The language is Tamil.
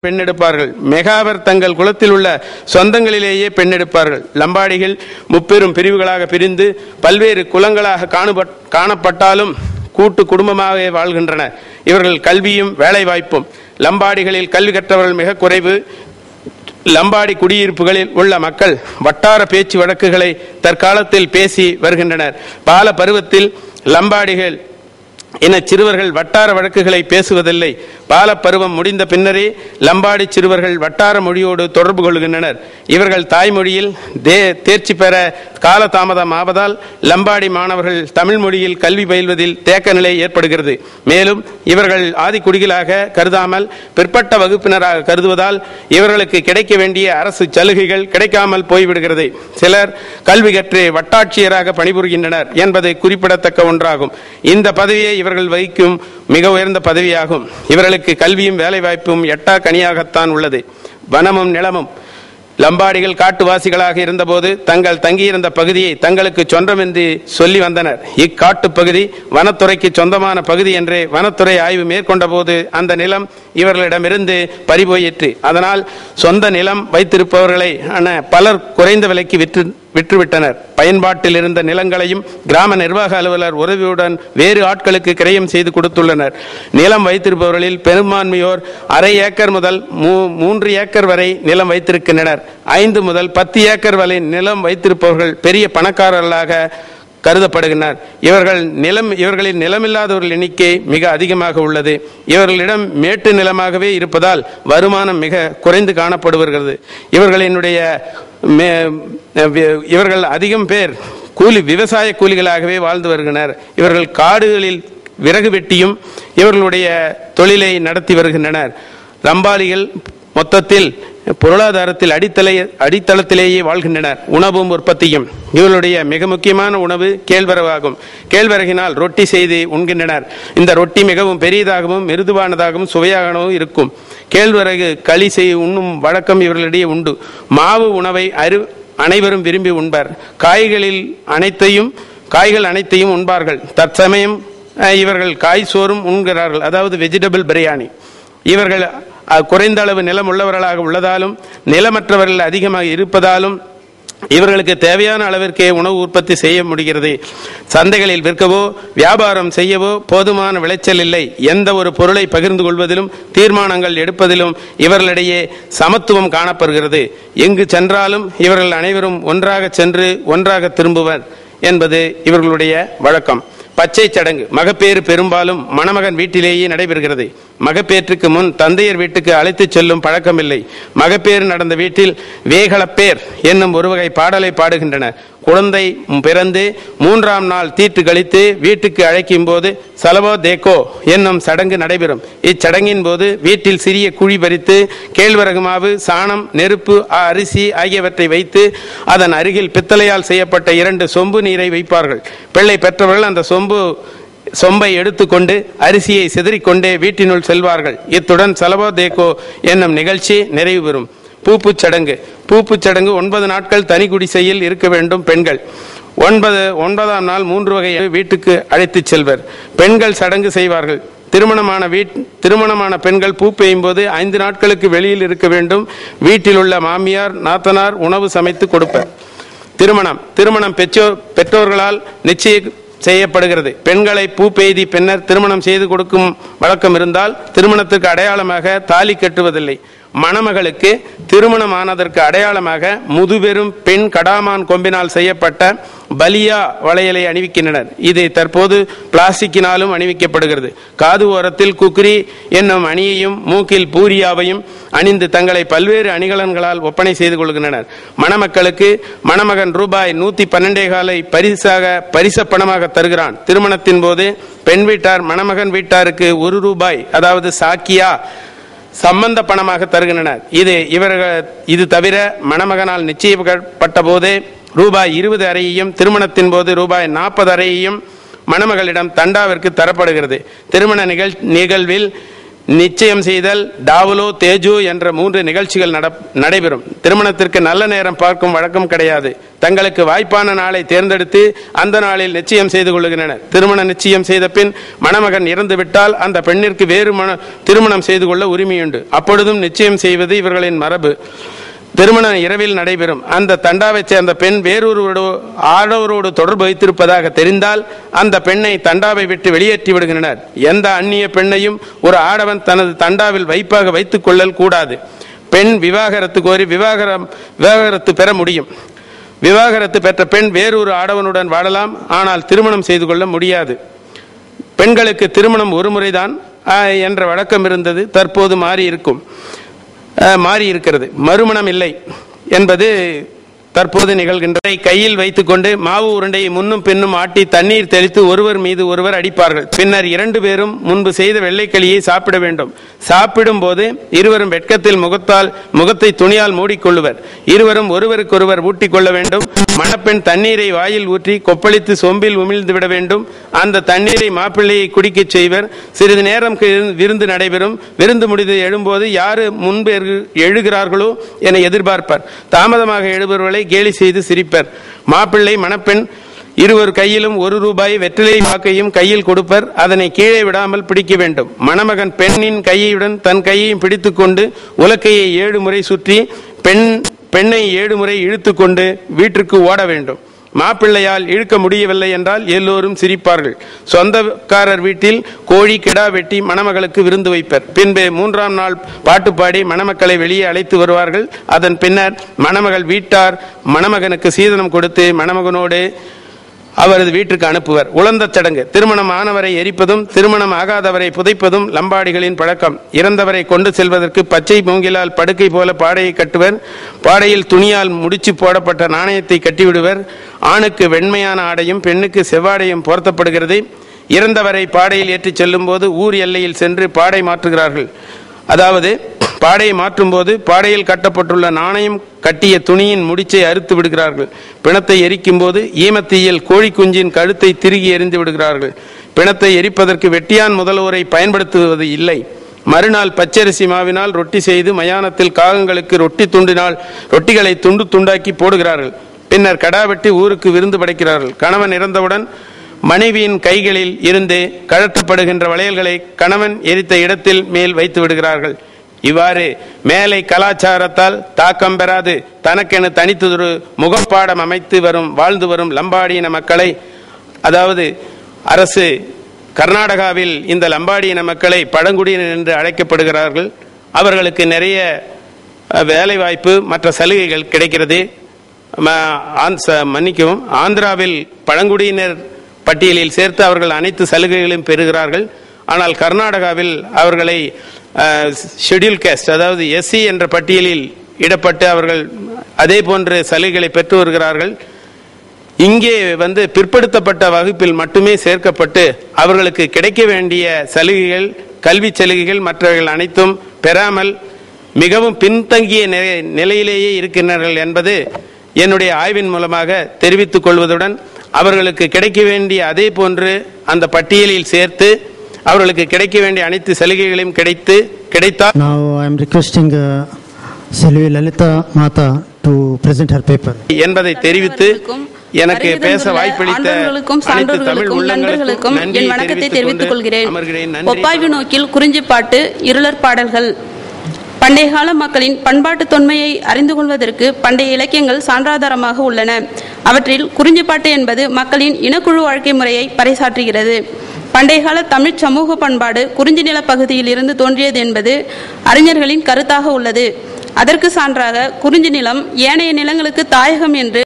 பெண் எடுப்பார்கள். மெகாவர் தங்கள் குலத்தில் உள்ள சொந்தங்களிலேயே பெண் எடுப்பார்கள். லம்பாடிகள் முப்பெரும் பிரிவுகளாக பிரிந்து பல்வேறு குலங்களாக காணப்பட்டாலும் கூட்டு குடும்பமாக வாழ்கின்றனர். இவர்கள் கல்வியும் வேலை வாய்ப்பும். லம்பாடிகளில் கல்வி கற்றவர்கள் மிக குறைவு. லம்பாடி குடியிருப்புகளில் உள்ள மக்கள் வட்டார பேச்சு வழக்குகளை தற்காலத்தில் பேசி வருகின்றனர். பால பருவத்தில் லம்பாடிகள் என சிறுவர்கள் வட்டார வழக்குகளை பேசுவதில்லை. பால பருவம் முடிந்த பின்னரே லம்பாடி சிறுவர்கள் வட்டார மொழியோடு தொடர்பு கொள்கின்றனர். இவர்கள் தாய்மொழியில் தேர்ச்சி பெற காலதாமதம் ஆவதால் லம்பாடி மாணவர்கள் தமிழ் மொழியில் கல்வி பயில்வதில் தேக்க நிலை ஏற்படுகிறது. மேலும் இவர்கள் ஆதிக்குடிகளாக கருதாமல் பிற்பட்ட வகுப்பினராக கருதுவதால் இவர்களுக்கு கிடைக்க வேண்டிய அரசு சலுகைகள் கிடைக்காமல் போய்விடுகிறது. சிலர் கல்வி கற்று வட்டாட்சியராக பணிபுரிகின்றனர் என்பது குறிப்பிடத்தக்க ஒன்றாகும். இந்த பதவியை இவர்கள் வகிக்கும் மிக உயர்ந்த பதவியாகும். இவர்களுக்கு கல்வியும் வேலை வாய்ப்பும் எட்டா கனியாகத்தான் உள்ளது. வனமும் நிலமும். லம்பாடிகள் காட்டுவாசிகளாக இருந்தபோது தங்கள் தங்கியிருந்த பகுதியை தங்களுக்கு சொந்தம் என்று சொல்லி வந்தனர். இக்காட்டு பகுதி வனத்துறைக்கு சொந்தமான பகுதி என்று வனத்துறை ஆய்வு மேற்கொண்ட போது அந்த நிலம் இவர்களிடமிருந்து பறிபோயிற்று. அதனால் சொந்த நிலம் வைத்திருப்பவர்களை பலர் குறைந்த விலைக்கு விற்றுவிட்டனர். பயன்பாட்டில் இருந்த நிலங்களையும் கிராம நிர்வாக அலுவலர் உதவியுடன் வேறு ஆட்களுக்கு கிரயம் செய்து கொடுத்துள்ளனர். நிலம் வைத்திருப்பவர்களில் பெரும்பான்மையோர் அரை ஏக்கர் முதல் 3 ஏக்கர் வரை நிலம் வைத்திருக்கின்றனர். 5 முதல் 10 ஏக்கர் வரை நிலம் வைத்திருப்பவர்கள் பெரிய பணக்காரர்களாக கருதப்படுகின்றனர். இவர்களின் நிலமில்லாதவர்கள் எண்ணிக்கை மிக அதிகமாக உள்ளது. இவர்களிடம் மேட்டு நிலமாகவே இருப்பதால் வருமானம் மிக குறைந்து காணப்படுகிறது. இவர்கள் அதிகம் பேர் விவசாய கூலிகளாகவே வாழ்ந்து வருகின்றனர். இவர்கள் காடுகளில் விறகு வெட்டியும் இவர்களுடைய தொழிலை நடத்தி வருகின்றனர். லம்பாடிகள் மொத்தத்தில் பொருளாதாரத்தில் அடித்தளத்திலேயே வாழ்கின்றனர். உணவும் உற்பத்தியும். இவர்களுடைய மிக முக்கியமான உணவு கேழ்வரகாகும். கேழ்வரகினால் ரொட்டி செய்து உண்கின்றனர். இந்த ரொட்டி மிகவும் பெரியதாகவும் மிருதுவானதாகவும் சுவையாகவும் இருக்கும். கேழ்வரகு களி செய்து உண்ணும் வழக்கம் இவர்களிடையே உண்டு. மாவு உணவை அனைவரும் விரும்பி உண்பர். காய்கள் அனைத்தையும் உண்பார்கள். தற்சமயம் இவர்கள் காய் சோறும் உண்கிறார்கள், அதாவது வெஜிடபிள் பிரியாணி. இவர்கள் குறைந்த அளவு நிலம் உள்ளவர்களாக உள்ளதாலும் நிலமற்றவர்கள் அதிகமாக இருப்பதாலும் இவர்களுக்கு தேவையான அளவிற்கே உணவு உற்பத்தி செய்ய முடிகிறது. சந்தைகளில் விற்கவோ வியாபாரம் செய்யவோ போதுமான விளைச்சல் இல்லை. எந்த ஒரு பொருளை பகிர்ந்து கொள்வதிலும் தீர்மானங்கள் எடுப்பதிலும் இவர்களிடையே சமத்துவம் காணப்படுகிறது. எங்கு சென்றாலும் இவர்கள் அனைவரும் ஒன்றாக சென்று ஒன்றாக திரும்புவர் என்பது இவர்களுடைய வழக்கம். பச்சை சடங்கு. மகப்பேறு பெரும்பாலும் மணமகன் வீட்டிலேயே நடைபெறுகிறது. மகப்பேற்றுக்கு முன் தந்தையர் வீட்டுக்கு அழைத்து செல்லும் பழக்கமில்லை. மகப்பேறு நடந்த வீட்டில் வேகளப்பேர் என்னும் ஒரு வகை பாடலை பாடுகின்றனர். குழந்தை பிறந்து 3ஆம் நாள் தீட்டு கழித்து வீட்டுக்கு அழைக்கும் போது சலவோ தேக்கோ என்னும் சடங்கு நடைபெறும். இச்சடங்கின் போது வீட்டில் சிறிய குழி பறித்து கேழ்வரகு மாவு, சாணம், நெருப்பு, அரிசி ஆகியவற்றை வைத்து அதன் அருகில் பித்தளையால் செய்யப்பட்ட 2 சொம்பு நீரை வைப்பார்கள். பிள்ளை பெற்றவர்கள் அந்த சொம்பை எடுத்துக்கொண்டு அரிசியை சிதறிக்கொண்டே வீட்டினுள் செல்வார்கள். இத்துடன் சலவோ தேக்கோ என்னும் நிகழ்ச்சி நிறைவு பெறும். பூப்புச் சடங்கு. பூப்புச் சடங்கு 9 நாட்கள் தனி குடிசையில் இருக்க வேண்டும் பெண்கள். 9ஆம் நாள் 3 வகை வீட்டுக்கு அழைத்து செல்வர். பெண்கள் சடங்கு செய்வார்கள். திருமணமான பெண்கள் பூ பெய்யும் போது 5 நாட்களுக்கு வெளியில் இருக்க வேண்டும். வீட்டில் உள்ள மாமியார் நாத்தனார் உணவு சமைத்து கொடுப்பர். திருமணம் பெற்றோர்களால் நிச்சயம் செய்யப்படுகிறது. பெண்களை பூ பெய்தி பின்னர் திருமணம் செய்து கொடுக்கும் வழக்கம் இருந்தால் திருமணத்திற்கு அடையாளமாக தாலி கட்டுவதில்லை. மணமகளுக்கு திருமணமானதற்கு அடையாளமாக முதுபெரும் பெண் கடாமான் கொம்பினால் செய்யப்பட்ட பலியா வளையலை அணிவிக்கின்றனர். இது தற்போது பிளாஸ்டிக்கினாலும் அணிவிக்கப்படுகிறது. காது ஓரத்தில் குக்ரி என்னும் அணியையும் மூக்கில் பூரியாவையும் அணிந்து தங்களை பல்வேறு அணிகலன்களால் ஒப்பனை செய்து கொள்கின்றனர். மணமக்களுக்கு மணமகன் ரூபாய் 112 பரிச பணமாக தருகிறான். திருமணத்தின் போது பெண் வீட்டார் மணமகன் வீட்டாருக்கு 1 ரூபாய், அதாவது சாக்கியா சம்பந்த பணமாக தருகின்றனர். இது தவிர மணமகனால் நிச்சயிக்கப்பட்ட போது ரூபாய் 20 அறையையும் திருமணத்தின் போது ரூபாய் 40 அறையையும் மணமகளிடம் தண்டாவிற்கு தரப்படுகிறது. திருமண நிகழ்வில் நிச்சயம் செய்தல், டாவலோ, தேஜோ என்ற 3 நிகழ்ச்சிகள் நடைபெறும். திருமணத்திற்கு நல்ல நேரம் பார்க்கும் வழக்கம் கிடையாது. தங்களுக்கு வாய்ப்பான நாளை தேர்ந்தெடுத்து அந்த நாளில் நிச்சயம் செய்து கொள்கின்றனர். திருமண நிச்சயம் செய்த பின் மணமகன் இறந்துவிட்டால் அந்த பெண்ணிற்கு வேறு திருமணம் செய்து கொள்ள உரிமையுண்டு. அப்பொழுதும் நிச்சயம் செய்வது இவர்களின் மரபு. திருமணம் இரவில் நடைபெறும். அந்த தண்டாவை சேர்ந்த பெண் வேறொரு ஆடவரோடு தொடர்பு வைத்திருப்பதாக தெரிந்தால் அந்த பெண்ணை தண்டாவை விட்டு வெளியேற்றி விடுகின்றனர். எந்த அந்நிய பெண்ணையும் ஒரு ஆடவன் தனது தண்டாவில் வைப்பாக வைத்துக் கொள்ளல் கூடாது. பெண் விவாகரத்து கோரி விவாகரத்து பெற முடியும். விவாகரத்து பெற்ற பெண் வேறொரு ஆடவனுடன் வாழலாம், ஆனால் திருமணம் செய்து கொள்ள முடியாது. பெண்களுக்கு திருமணம் ஒரு முறைதான் என்ற வழக்கம் இருந்தது. தற்போது மாறி இருக்கிறது. மறுமணம் இல்லை என்பது தற்போது நிகழ்கின்றதை கையில் வைத்துக் கொண்டு மாவு உருண்டையை முன்னும் பின்னும் ஆட்டி தண்ணீர் தெளித்து ஒருவர் மீது ஒருவர் அடிப்பார்கள். பின்னர் 2 பேரும் முன்பு செய்த வெள்ளைக்களியை சாப்பிட வேண்டும். சாப்பிடும் போது இருவரும் வெட்கத்தில் முகத்தை துணியால் மூடிக்கொள்ளுவர். இருவரும் ஒருவருக்கொருவர் ஊட்டிக் கொள்ள வேண்டும். மணப்பெண் தண்ணீரை வாயில் ஊற்றி கொப்பளித்து சொம்பில் உமிழ்ந்து விட வேண்டும். அந்த தண்ணீரை மாப்பிள்ளையை குடிக்கச் செய்வர். சிறிது நேரம் விருந்து நடைபெறும். விருந்து முடிந்து எழும்போது யாரு முன்பு எழுகிறார்களோ என எதிர்பார்ப்பார். தாமதமாக எழுபவர்களை கேலி செய்து சிரிப்பர். மாப்பிள்ளை மணப்பெண் இருவர் கையிலும் ₹1 வெற்றிலை வாக்கையும் கையில் கொடுப்பர். அதனை கீழே விடாமல் பிடிக்க வேண்டும். மணமகன் பெண்ணின் கையுடன் தன் கையையும் பிடித்துக் கொண்டு உலக்கையை 7 முறை சுற்றி பெண்ணை 7 முறை இழுத்து கொண்டு வீட்டிற்கு ஓட வேண்டும். மாப்பிள்ளையால் இழுக்க முடியவில்லை என்றால் எல்லோரும் சிரிப்பார்கள். சொந்தக்காரர் வீட்டில் கோழி கிடா வெட்டி மணமகளுக்கு விருந்து வைப்பர். பின்பு 3ஆம் நாள் பாட்டு பாடி மணமக்களை வெளியே அழைத்து வருவார்கள். அதன் பின்னர் மணமகள் வீட்டார் மணமகனுக்கு சீதனம் கொடுத்து மணமகனோடு அவரது வீட்டுக்கு அனுப்புவர். உலந்த சடங்கு. திருமணம் ஆனவரை எரிப்பதும் திருமணம் ஆகாதவரை புதைப்பதும் லம்பாடிகளின் பழக்கம். இறந்தவரை கொண்டு செல்வதற்கு பச்சை மூங்கிலால் படுக்கை போல பாடையை கட்டுவர். பாடையில் துணியால் முடிச்சு போடப்பட்ட நாணயத்தை கட்டிவிடுவர். ஆணுக்கு வெண்மையான ஆடையும் பெண்ணுக்கு செவ்வாடையும் போர்த்தப்படுகிறது. இறந்தவரை பாடையில் ஏற்றிச் செல்லும் போது ஊர் எல்லையில் சென்று பாடை மாற்றுகிறார்கள். அதாவது பாடையை மாற்றும் போது பாடையில் கட்டப்பட்டுள்ள நாணயம் கட்டிய துணியின் முடிச்சை அறுத்து விடுகிறார்கள். பிணத்தை எரிக்கும் போது ஈமத்தீயில் கோழி குஞ்சின் கழுத்தை திருகி எறிந்து விடுகிறார்கள். பிணத்தை எரிப்பதற்கு வெட்டியான் முதல்வரை பயன்படுத்துவது இல்லை. மறுநாள் பச்சரிசி மாவினால் ரொட்டி செய்து மயானத்தில் காகங்களுக்கு ரொட்டிகளை துண்டு துண்டாக்கி போடுகிறார்கள். பின்னர் கடா வெட்டி ஊருக்கு விருந்து படைக்கிறார்கள். கணவன் இறந்தவுடன் மனைவியின் கைகளில் இருந்து கழற்றப்படுகின்ற வளையல்களை கணவன் எரித்த இடத்தில் மேல் வைத்து விடுகிறார்கள். இவ்வாறு மேலை கலாச்சாரத்தால் தாக்கம் பெறாது தனக்கென தனித்தொரு முகப்பாடம் அமைத்து வாழ்ந்து வரும் லம்பாடியின மக்களை, அதாவது அரசு கர்நாடகாவில் இந்த லம்பாடியின மக்களை பழங்குடியினர் என்று அழைக்கப்படுகிறார்கள். அவர்களுக்கு நிறைய வேலைவாய்ப்பு மற்ற சலுகைகள் கிடைக்கிறது. மன்னிக்கவும், ஆந்திராவில் பழங்குடியினர் பட்டியலில் சேர்த்து அவர்கள் அனைத்து சலுகைகளையும் பெறுகிறார்கள். ஆனால் கர்நாடகாவில் அவர்களை ஷெட்யூல் காஸ்ட், அதாவது எஸ்சி என்ற பட்டியலில் இடப்பட்டு அவர்கள் அதே போன்ற சலுகைகளை பெற்று வருகிறார்கள். இங்கே பிற்படுத்தப்பட்ட வகுப்பில் மட்டுமே சேர்க்கப்பட்டு அவர்களுக்கு கிடைக்க வேண்டிய சலுகைகள், கல்வி சலுகைகள் மற்றவர்கள் அனைத்தும் பெறாமல் மிகவும் பின்தங்கிய நிலையிலேயே இருக்கின்றார்கள் என்பது என்னுடைய ஆய்வின் மூலமாக தெரிவித்துக் கொள்வதுடன் அவர்களுக்கு கிடைக்க வேண்டிய அதே போன்று அந்த பட்டியலில் சேர்த்து அவர்களுக்கு கிடைக்க வேண்டிய அனைத்து சலுகைகளையும் கிடைத்தால். Now I am requesting Selvi Lalita Mata to present her paper என்பதை தெரிவித்து எனக்கு பேச வாய்ப்பளித்த அனைத்து தமிழ் உள்ளங்களுக்கும் என் வணக்கத்தை தெரிவித்துக் கொள்கிறேன். ஒப்பாய்வு நோக்கில் குறிஞ்சிப்பாட்டு, இருளர் பாடல்கள். பண்டைய கால மக்களின் பண்பாட்டு தொன்மையை அறிந்து கொள்வதற்கு பண்டைய இலக்கியங்கள் சான்றாதாரமாக உள்ளன. அவற்றில் குறிஞ்சிப்பாட்டு என்பது மக்களின் இனக்குழு வாழ்க்கை முறையை பறைசாற்றுகிறது. பண்டைய கால தமிழ் சமூக பண்பாடு குறிஞ்சி நில பகுதியில் இருந்து தோன்றியது என்பது அறிஞர்களின் கருத்தாக உள்ளது. அதற்கு சான்றாக குறிஞ்சி நிலம் ஏனைய நிலங்களுக்கு தாயகம் என்று